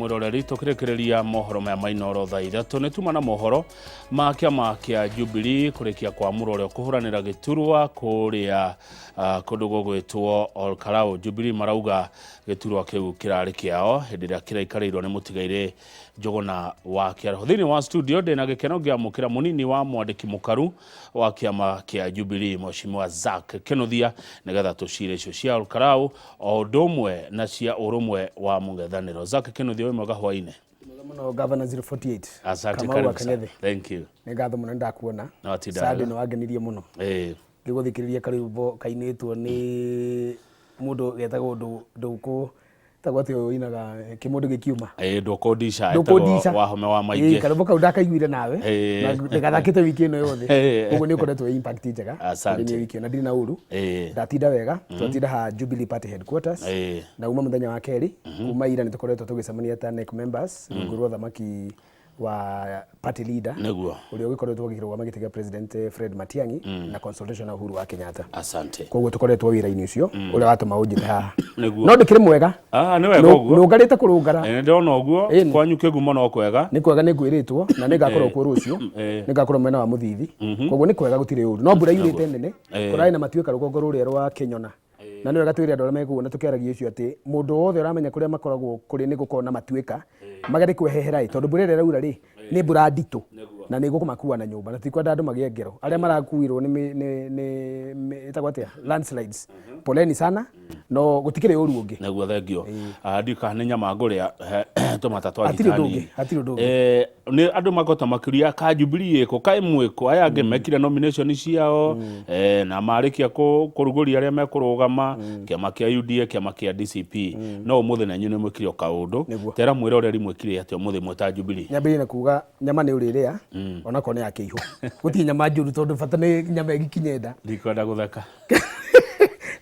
mwiroreri tukirekereria mohoro maya mainoro thaa ithatu nituma na mohoro ma kiama kia Jubilee kurikia kwa murore kuhuranira giturwa kuria kundu gugwitwo Olkarau. Jubilee marauga giturwa kiu kirari kiao hindira kiraikarirwo ni mutigaire Njuguna wa Kiaraho. Thini wa studio ndina gikeno gia mukira munini wa mwandiki mukaru wa kiama kia Jubilee Mheshimiwa Zack Kinuthia nigetha tucire icio cia Olkarau o ndomwe na cia urumwe wa mungethaniro. Zack Kinuthia we mwega hwaine. Muno Governor 048. Asante karibu. Thank you. Ngatho muno ndakuona. No tidala. Sadi no wagenirie muno. Ngiguthikiriria karibu kainitwo ni mundu getagwo nduku tagwate inaga kimundu gikiuma ndukondisha wa home wa maingi karibu kau ndakaiguire nawe na ndagathakite wiki ino yothe uguo ni ukoretwo impact njega ni wiki na ndiri na uru ndatinda wega twatinda ha Jubilee Party headquarters na uma muthenya wa keri kuma ira ni tukoretwo tugicemania ta NEC members nguru thamaki wa party leader neguo uri ugikoretwo gikirwa magitega president Fred Matiang'i na consultation na Uhuru wa Kenyatta. Asante koguo tukoretwo wira-ini ucio uri watuma unjite ha neguo no ndikire mwega ni wega uguo nungarite kurungara ndona uguo kwanyu kigumo no kwega ni kwega ni ngwiritwo na ni ngakorwo ku rucio ni ngakorwo mwena wa muthithi koguo ni kwega gutire uru no mbura yurite nene kurai na matuika rugongo ruria rwa Kenyona na niwe gatwire andu aria tukeragia icio ati mundu wothe uramenya kuria makoragwo kuri ni gukona matuika magari kwehehera tondu mbura ira raura ri ni mbura nditu na ni gukumakua na nyumba na tikwenda andu magie ngero aria marakuirwo ni itagwatia landslides poleni sana no gutikire uru ungi naguo thengio ndika ni nyama nguria tomatatu atiri ndungi ni andu magota makiria ka Jubilee ko kai mwiko aya ange mekire nomination ciao na marikia kuruguria aria mekurugama kiama kia UDA kiama kia DCP no umuthe na nyune mwikire kaundu tera mwiroreri mwikire atio muthe mweta Jubilee nyambiri na kuga nyama ni uriria ona ko ni akiihu guti nyama njuru tondu bata ni nyama igikinyenda ndikwenda gutheka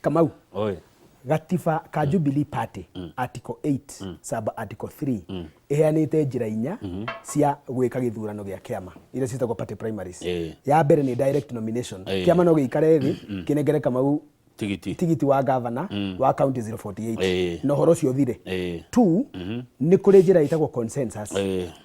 Kamau oi gatiba ka Jubilee Party article 8 sub article 3 iheanite njira inya cia gwika githurano gia kiama ire citagwo party primaries ya mbere ni direct nomination kiama no gikare thi kinengere Kamau tigiti wa governor wa county 048 no horo cio thire 2 ni kuri njira itagwo consensus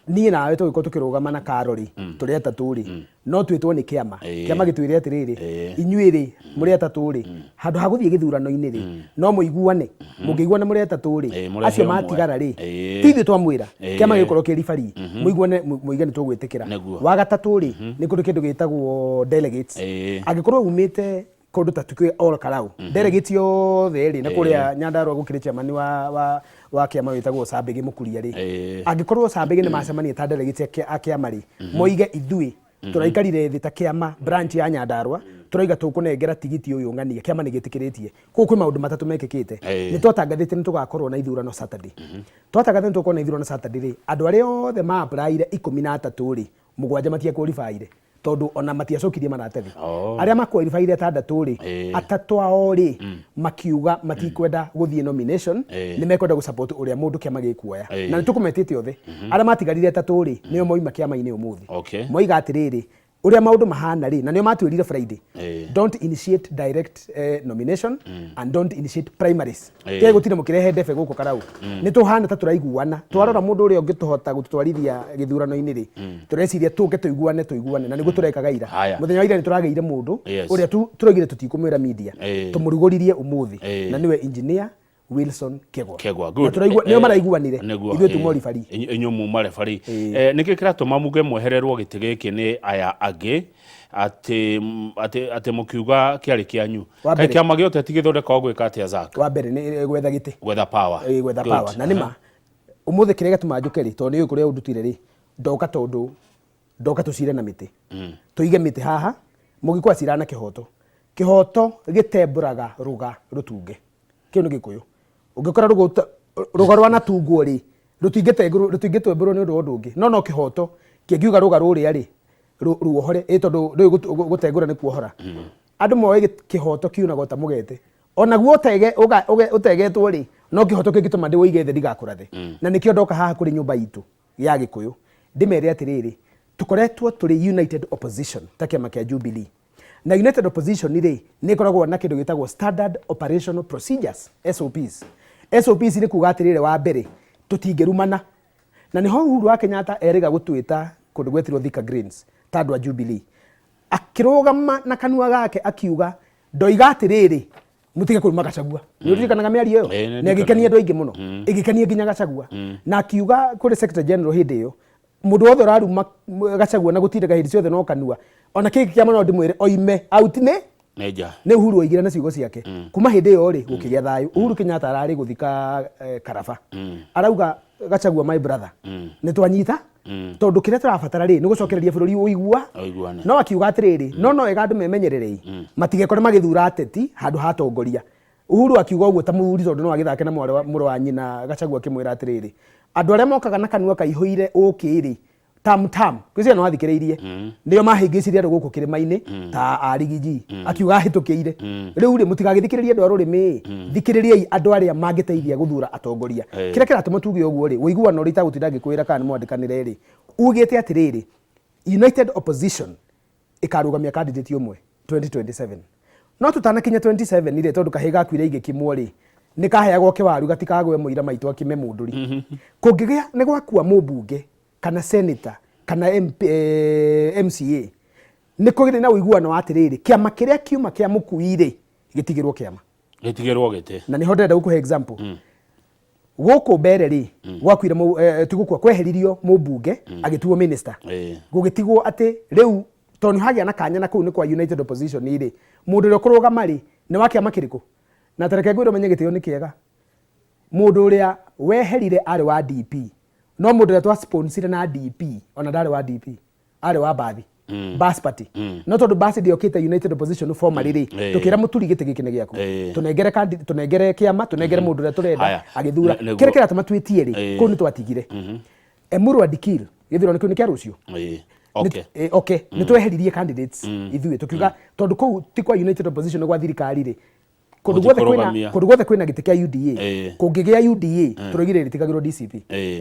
ni nawe to giko tukirugama na Karori turi ataturi no twitwo ni kiama gitwire atiriri inyuiri muri ataturi handu ha guthie githurano-ini ri no muiguane mungiguana muri ataturi acio matigara ri tithi twamwira kiama gikorwo ki rifari muiguane muigane tugwitikira wa gataturi ni kuri kindu gitagwo delegates agikorwo umite kundu tatukwe Olkarau delegates yothe ri na kuria Nyandarua gukire chairman wa kiama witagwo Sabigi Mukuria ri agikorwo Sabigi ni macemania ta delegates akiama ri moige ithui turaikarire thi ta kiama branch ya Nyandarua turaiga tukunengera tigiti uyu ngania kiama nigitikiritie kwi maundu matatu mekikite ni twatangathite ni tugakorwo na ithurano Saturday twatangathite ni tugakorwo na ithurano Saturday ri andu aria othe ma applyire 13 ri mugwanja matia qualified tondu ona matiacokirie maratethi aria makwalified atandatu ri atatu ao ri makiuga matikwenda guthie nomination ni mekwenda gusupport uria mundu kiama gikuoya na ni tukumetite othe aria matigarire atatu ri nio moima kiama-ini umuthi moiga atiriri uria maundu mahana ri na nio matwirire Friday don't initiate direct nomination and don't initiate primaries ke gutire mukirehe ndefe guku Karau ni tuhana ta turaiguana twarora mundu uria ungituhota gutwarithia githurano-ini ri tureciria tuke tuiguane na niguo turekaga ira muthenya wa ira ni turageire mundu uria turaigire tutikumwira media tumuruguririe umuthi na niwe engineer Wilson Kegwa good nio maraiguanire ithuĩ tumori bari inyumu mare bari niki kiratuma muge mwehererwo giti giki ni aya angi ati mukiuga kiari kianyu kai kiama giote tigithondeka gwika atia Zack wa mbere ni gwetha giti gwetha power na nima umuthi kire gatuma njukeri tondu ni kuria undutire ri ndoka tucire na miti tuige miti haha mugikwa cirana kihoto gitemburaga ruga rutunge kiu ni gikuyu ungikora ruga rwa natungwo ri rutingitembũrwo ni undu ndungi no kihoto kingiuga ruga ruria ri ruohore tondu gutengũra ni kuohora andu moe kihoto kiunaga ta mugete ona guo utegetwo ri no kihoto kingituma ndi woige thĩ ndigakurathe na nikio ndoka haha kuri nyumba itu ya gikuyu ndimere atiriri tukoretwo turi united opposition ta kiama kia Jubilee na united opposition ni koragwo na kindu gitagwo standard operational procedures SOPs ni kuga atirire wa mbere tutingerumana na niho Uhuru wa Kenyatta erega gutwita kundu gwetirwo Thika Greens tandu wa Jubilee akirugama na kanua gake akiuga ndoiga atiriri mutige kuruma Gachagua ni uririkanaga miario iyo na igikenia andu aingi muno igikenia nginya Gachagua na akiuga kuri Secretary General hindi iyo mundu wothe uraruma Gachagua na gutindaga hindi ciothe no kanua ona kiki kiama no ndimwire oime out ne Uhuru oigira na ciugo ciake kuma hindi iyo ri gukigia thayu Uhuru Kenyatta arari guthika Karaba arauga Gachagua my brother ni twanyita tondu kire turabatara ri ni gucokereria bururi uigua no akiuga atiriri no ega andu memenyererei matige kore magithura ateti handu hatongoria Uhuru akiuga uguo ta muhuri tondu no agithake na muro wa nyina Gachagua kimwira atiriri andu aria mokaga na kanua kaihuire ukiri tam kwizia no athikiriirie ndio mahingicirie andu guku kirima-ini ta arigiji akiuga hitukiire riu ri mutigagithikiririe andu arurimi thikiririei andu aria mangiteithia guthura atongoria kira kiratuma tuge uguo ri uiguano ri ta gutinda ngikwira kana mwandikanire ri ugite atiriri United Opposition ikarugamia candidate umwe 2027 no tutanakinya 27 ire tondu kahiga kwire igikimwo ri nikaheagwo kiwaru gatikagwe muira maitu akime munduri kungigia ni gwakua mubunge kana senator kana MCA niko gire na uiguano wa atiriri kiama kiria kiuma kia mukuire gitigirwo gite na niho ndenda gukuhe example guku mbere ri gwakwire tugukwa kweheririo mubunge agituo minister gugitigwo ati riu toni hagia na kanya na kuu ni kwa United Opposition iri mundu uri kurugama ri ni wa kiama kiriko na tareke gwiro menye gitio ni kiega mundu uria weherire ari wa DP no mundu twa sponsor na DP ona ndari wa DP ari wa bathi bus party no tondu bus ndio kita United Opposition former ri tukira muturi gite gikine giaku tunengere kiama tunengere mundu ria turenda agithura kire kira tumatwitie ri ko ni twatigire Emuru wa Dikir githiro ni kia rucio okay ni tweheririe candidates ithuĩ tukiuga tondu kou ti kwa United Opposition gwa thirikari ri kundu gwothe kwina gite kia UDA kungigia UDA turugire ritigagirwo DCP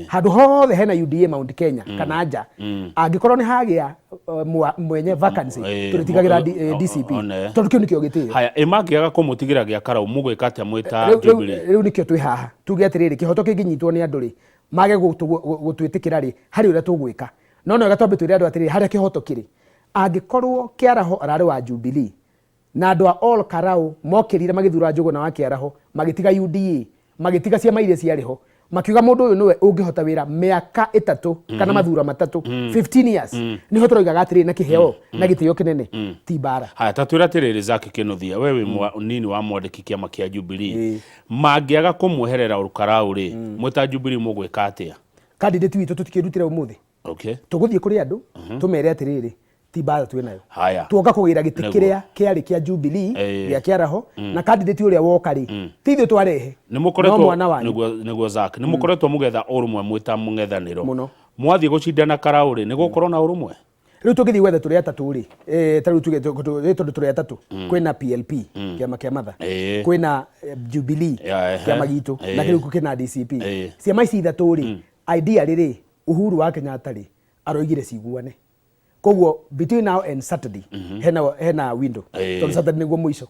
handu hothe hena UDA Mount Kenya kana nja angikorwo ni hagia mwenye vacancy turitigagira DCP tondu kiu nikio gitio haya imangiaga kumutigira gia Karau mugwika atia mwita Jubilee riu nikio twi haha tuge atiriri kihoto kinginyitwo ni andu ri mage gutwitikira ri hari uria tugwika no gatwambe twire andu atiriri haria kihoto kiri angikorwo Kiaraho arari wa Jubilee na andu a all Karau mokirire magithura Njuguna wa Kiaraho magitiga UDA magitiga ciama iria ciariho makiuga mundu uyu niwe ungihota wira miaka 3 kana mathura 3 15 years niho turoigaga atiriri na kiheo na gitio kinene ti bara haya tatwira atiriri Zaki Kinuthia wewe nini wa mwandiki kiama kia Jubilee mangiaga kumweherera Karau ri mwita Jubilee mugwika atia candidate witu tutikirutira umuthi tuguthie kuri andu tumere atiriri ti bara twinayo tuoka kugira gite kiria kiari kia Jubilee ya Kiaraho na candidate uria wokari tithio twarehe ni mukoretwo niguo Zaki ni mukoretwo mugetha urumwe mwita mungethaniro mwathie gucindana Karau ri ni gukorwo na urumwe riu tugithi wethe turi atatu ri taru tuge tondu turi atatu kwina PLP kiama kia matha kwina Jubilee kiama gitu na kiru kina DCP ciama ici ithatu ri idea riri Uhuru wa Kenyatta ri aroigire ciguane koguo between now and Saturday hena window tondu Saturday niguo muico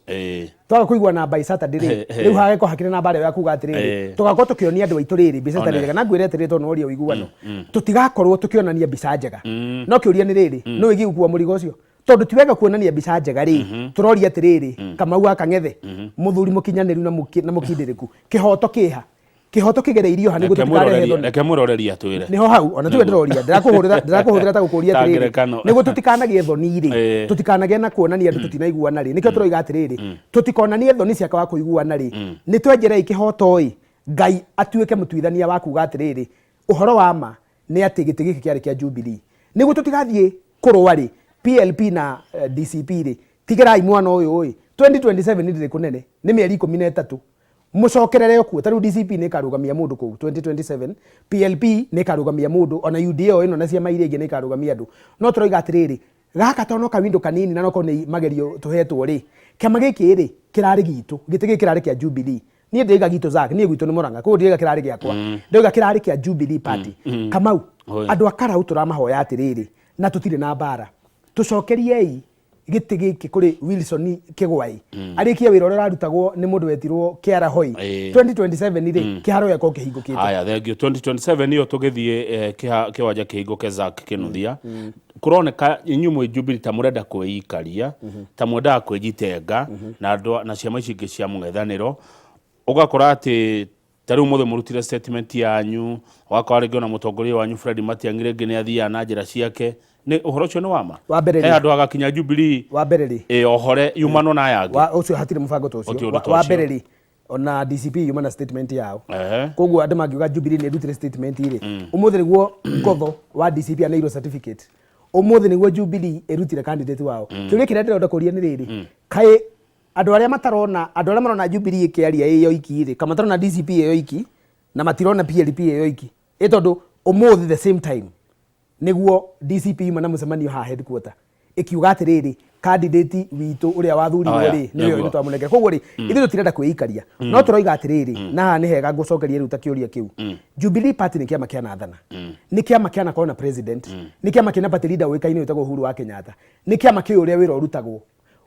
twaga kuigua na by Saturday riu hage ko hakire na bare ya kuga atiriri tugakorwo tukionia andu aitu riri mbica tariri kana ngwire atiriri tondu oria uiguano tutigakorwo tukionania mbica njega no kiuria ni riri no wigi ukua murigo ucio tondu tiwega kuonania mbica njega ri turoria atiriri Kamau akang'ethe muthuri mukinyaniru na mukindiriku kihoto kiha kihoto kigereirio hani gututikare thoni reke muroreria twire niho hau ona tuwe ndiroria ndirakuhurira ta gukuria atiriri nigo tutikanagie thoni ri tutikanagie na kuonania andu tutinaiguana ri nikio turoiga atiriri tutikonanie thoni ciaka wa kuiguana ri ni twenjera ikihoto ri Ngai atuike mutuithania wa kuga atiriri uhoro wa ma ni ati giti giki kiari kia Jubilee nigo tutigathie kurwa ri PLP na DCP ri tigerai mwana uyu oi 2027 ndire kunene ni mieri 13 mucokerere ku taru DCP ne karugamia mundu ku 2027 PLP ne karugamia mundu ona UDA ino na ciama iria ingi ne karugamia andu no turoiga atiriri gaka tono ka window kanini na noko ni magerio tuhetwo ri kiama giki ri kirari gitu gitege kirari kia Jubilee nie ndiga gitu Zaki nie gwitu ni Murang'a ko ndiga kirari giakwa ndiga kirari kia Jubilee party Kamau andu a Karau turamahoya atiriri na tutire na bara tucokeriei giti giki kuri Wilson Kigwai arikia wira uria arutagwo ni mundu wetirwo Kiara Hoi 2027 ri kiharo yako kihingukite. Aya thengio 2027 iyo tugithie kiwanja kihinguke Zack Kinuthia kuroneka inyumu Jubilee ta murenda kuikaria ta mwenda kwijitenga na ciama icingi cia mung'ethaniro ugakora ati tariu muthe murutire statement yanyu wakwa ringi na mutongoria wanyu Fred Matiang'i ringi ni athia na njira ciake ni uhoro cio ni wama he andu agakinya Jubilee wabereri ohore yumano na yangi ucio hatire mubango to ucio wabereri ona DCP yumana statement yao koguo andu mangiuga Jubilee ni rutire statement iri umuthe niguo ngotho wa DCP anairo certificate umuthe niguo Jubilee erutire candidate wao kiuria kiria ndirenda kuria ni riri kai andu aria matarona andu aria marona Jubilee ikiaria iyo iki ri kama matarona DCP iyo iki na matirona PLP iyo iki itondu umuthe the same time niguo DCP mana mucemanio ha headquarter ikiuga atiriri candidate witu uria wathurirwo ri niyo ni twamunengera koguo ri ithu tutirenda kwiikaria no turoiga atiriri na ni hega gucokeria ruta kiuria kiu Jubilee Party ni kiama kia nathana ni kiama kia na kona president ni kiama kia na party leader wikaine witagwo Uhuru wa Kenyatta ni kiama kia uria wira urutagwo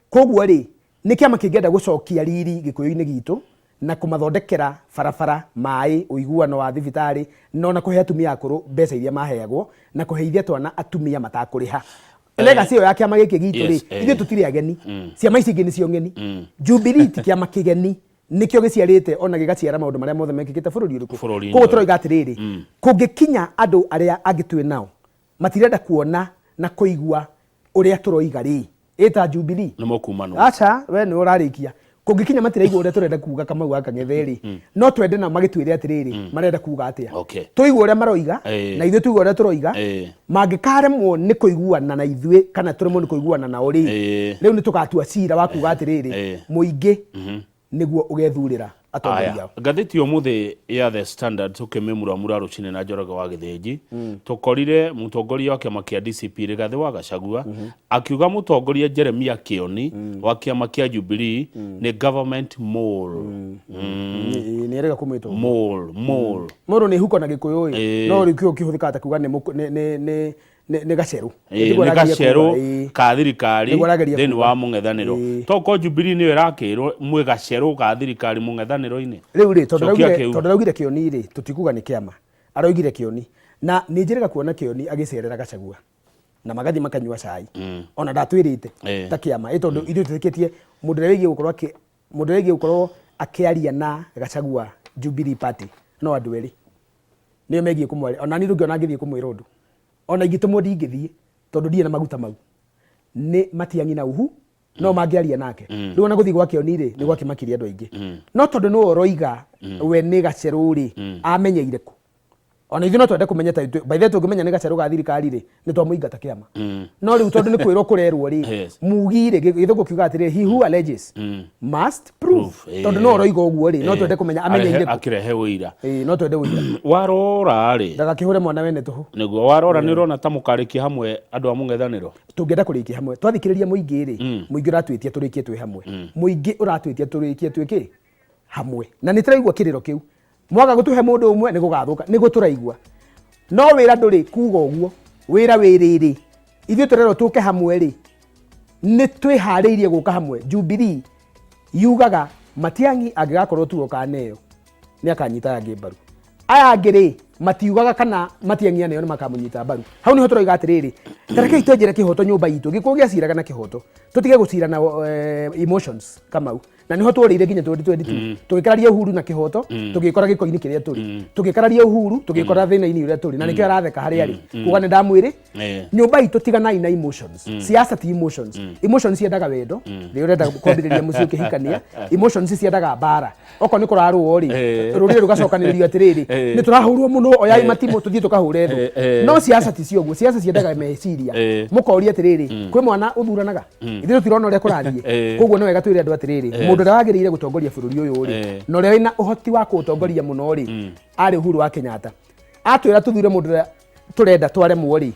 koguo ri ni kiama kingenda gucokia riri gikuyu-ini gitu na kumathondekera barabara mai uiguano wa thibitari no na kuhe atumia akuru mbeca iria maheagwo na kuheithia twana atumia matakuriha legacy ya kiama giki gitu ri ithu tutire ageni ciama ici ingi ni cio ngeni Jubilee ti kiama kigeni nikio giciarite ona gigaciara maundu maria mothe mekikite bururi uriku koguo turoiga atiriri kungikinya andu aria angitwe nao matirenda kuona na kuigua uria turoiga ri eta Jubilee ni mokumano acha we ni urarikia kungikinya matiraigua uria turenda kuuga kama gwa Kang'etheri no twende na magitwire atiriri marenda kuuga atia tuigua uria maroiga na ithu tuigua uria turoiga mangikaremwo ni kuiguana na ithuĩ kana turemwo ni kuiguana na ori riu ni tugatua cira wa kuuga atiriri muingi niguo ugethurira atongoria ngathĩti ũmũthĩ ya The Standard tukimĩmuramura rucine na Njoroge wa Gĩthĩnji tukorire mutongoria wa kĩama kĩa DCP Rigathĩ wa Gachagua akiuga mutongoria Jeremia Kioni wa kĩama kĩa Jubilee ni government mole ni erega kumĩtwo mole ni huko na Gĩkũyũ no rĩkio kĩhũthĩka ta kuuga ni gaceru ni gaceru ka thirikari thĩinĩ wa mũng'ethanĩro toko Jubilee nĩyo ĩrakĩrwo mwĩ gaceru ka thirikari mũng'ethanĩro-inĩ rĩu rĩ tondũ raugire Kioni rĩ tutikuga ni kĩama aroigire Kioni na nĩ njĩrĩga kuona Kioni agĩcerera Gachagua na magathi makanyua cai ona ndatwĩrĩte ta kĩama tondũ ithuĩ tũtĩkĩtie mũndũ ũrĩa gũkorwo akĩaria na Gachagua Jubilee Party no andũ erĩ nĩo megiĩ kũmwĩra ona niĩ ndũngĩona ngĩthiĩ kũmwĩra ũndũ ona ingĩtũmwo ndingĩthiĩ tondũ ndirĩ na maguta mau nĩ Matiang'i na Uhu no mangĩaria nake rĩu ona gũthiĩ gwa Kioni rĩ nĩ gwakĩmakiria andũ aingĩ no tondũ nĩwe ũroiga we nĩ gaceru rĩ amenyeire kũ ona ithuĩ no twende kũmenya ta by the way tũngĩmenya nĩ gaceru ga thirikari rĩ nĩ twamũingata kĩama no rĩu tondũ nĩ kwĩrwo kũrerwo rĩ mugire gĩthũngũ kiuga atĩrĩ he who alleges must prove tondũ no ũroiga ũguo rĩ no twende kũmenya amenyeire kũ akĩrehe ũira no twende ũira warora rĩ ndagakĩhũre mwana wene tũhũ nĩguo warora nĩ ũrona ta mũkarĩkia hamwe andũ a mũng'ethanĩro tũngĩenda kũrĩkia hamwe twathikĩrĩria mũingĩ rĩ mũingĩ ũratwĩtia tũrĩkie twĩ hamwe mũingĩ ũratwĩtia tũrĩkie twĩkĩ hamwe na nĩ tũraigua kĩrĩro kĩu mwaga gũtũhe mũndũ ũmwe nĩ gũgathũka nĩguo tũraigua no wĩra ndũrĩ kuuga ũguo wĩra wĩrĩrĩ ithuĩ tũrerwo tũke hamwe rĩ nĩ twĩharĩirie gũka hamwe Jubilee yugaga Matiang'i angĩgakorwo tuo kaneo nĩ akanyita angĩ mbaru aya angĩ rĩ matiugaga kana Matiang'i aneo nĩ makamũnyita mbaru hau nĩho tũroiga atĩrĩrĩ tareke itwenjere kĩhoto nyũmba itũ gĩkũũ gĩaciraga na kĩhoto tũtige gũcira na emotions kamau na niho tũrĩire nginya 2022 tũgĩkararia Uhuru na kĩhoto tũgĩkora gĩko-inĩ kĩrĩa tũrĩ tũgĩkararia Uhuru tũgĩkora thĩna-inĩ ũrĩa tũrĩ na nĩkĩo aratheka harĩa arĩ kuga nĩ ndamwĩrĩ nyũmba itũ tiganai na emotions siasa ti emotions ciendaga wendo rĩrĩa ũrenda kwambĩrĩria mũciĩ ũkĩhikania emotions ciendaga mbara okorwo nĩ kũrarũo rĩ rũrĩrĩ rũgacokanĩrĩrio atĩrĩrĩ nĩ tũrahũrwo mũno oyai matimũ tũthiĩ tũkahũre thũ no siasa ti cio ũguo siasa ciendaga meciria mũkoria atĩrĩrĩ kwĩ mwana ũthuranaga ithuĩ tũtirona ũrĩa kũrathiĩ koguo nĩ wega twĩre andũ atĩrĩrĩ mũndũ ũrĩa wagĩrĩire gũtongoria bũrũri ũyũ rĩ na ũrĩa wĩna ũhoti wa kũũtongoria mũno rĩ arĩ Uhuru wa Kenyatta atwĩra tũthure mũndũ ũrĩa tũrenda twaremwo rĩ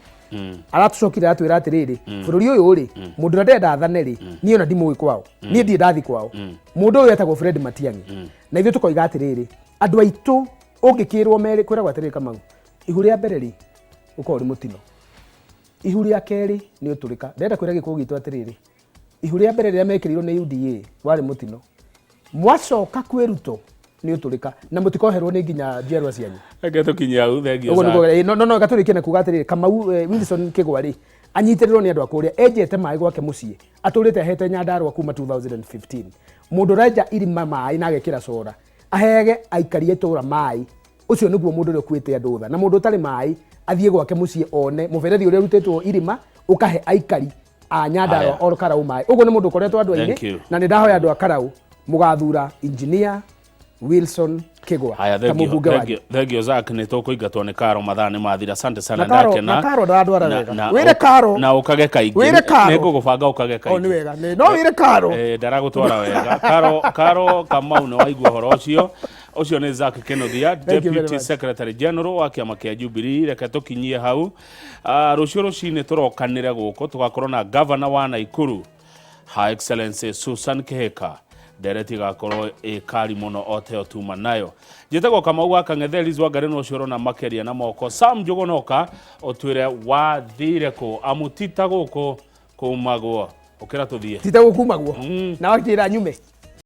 aratũcokire atwĩra atĩrĩrĩ bũrũri ũyũ rĩ mũndũ ũrĩa ndenda athane rĩ niĩ ona ndimũĩ kwao niĩ ndirĩ ndathi kwao mũndũ ũyũ etagwo Fred Matiang'i na ithuĩ tũkoiga atĩrĩrĩ andũ aitũ ũngĩkĩrwo merĩ kwĩragwo atĩrĩrĩ Kamau ihu rĩa mbere rĩ ũkorwo ũrĩ mũtino ihu rĩa kerĩ nĩ ũtũrĩka ndenda kwĩra gĩkũũ gitũ atĩrĩrĩ ihu rĩa mbere rĩrĩa mekirirwo nĩ UDA warĩ mutino mwacoka kwiruto ni uturika na mutikoherwo ni nginya njerwa cianyu ege tukinya au thengio no gaturikie na kuga atiri Kamau Wilson Kigwa ri anyitirirwo ni andu akuria ejete mai gwake mucii aturite ahete Nyandarua kuma 2015 mundu raja irima mai na agekira cora ahege aikarie tura mai ucio niguo mundu ri kwite andu tha na mundu utari mai athie gwake mucii one muberethi uria rutitwo irima ukahe aikari a Nyandarua or Karau mai uguo ni mundu koretwo andu aini na ni ndahoya andu a Karau mugathura engineer Wilson Kigwa ta mubunge wa thegio Zak ni tukuingatwo ni Karo mathani mathira asante sana ndake na Karo ndadwara wega wire Karo na ukage kaingi ni ngugubanga ukage kaingi ni wega no wire Karo ndaragutwara wega Karo Kamau ni waigua horo ucio ni Zak Kenodia Deputy Secretary General wa kiama kia Jubilee reke tukinyie hau rucio rucini turokanire guko tugakorwo na Governor wa Naikuru Her Excellency Susan Kihika dereti gakorwo kari muno oteo tuma nayo jitego Kamau wa Kang'etheris wa Gareno coro na makeria na moko Sam Njugunoka otwire wa thire ko amutita guko kumagwo ukira tuthie tita gukumagwo na wakira nyume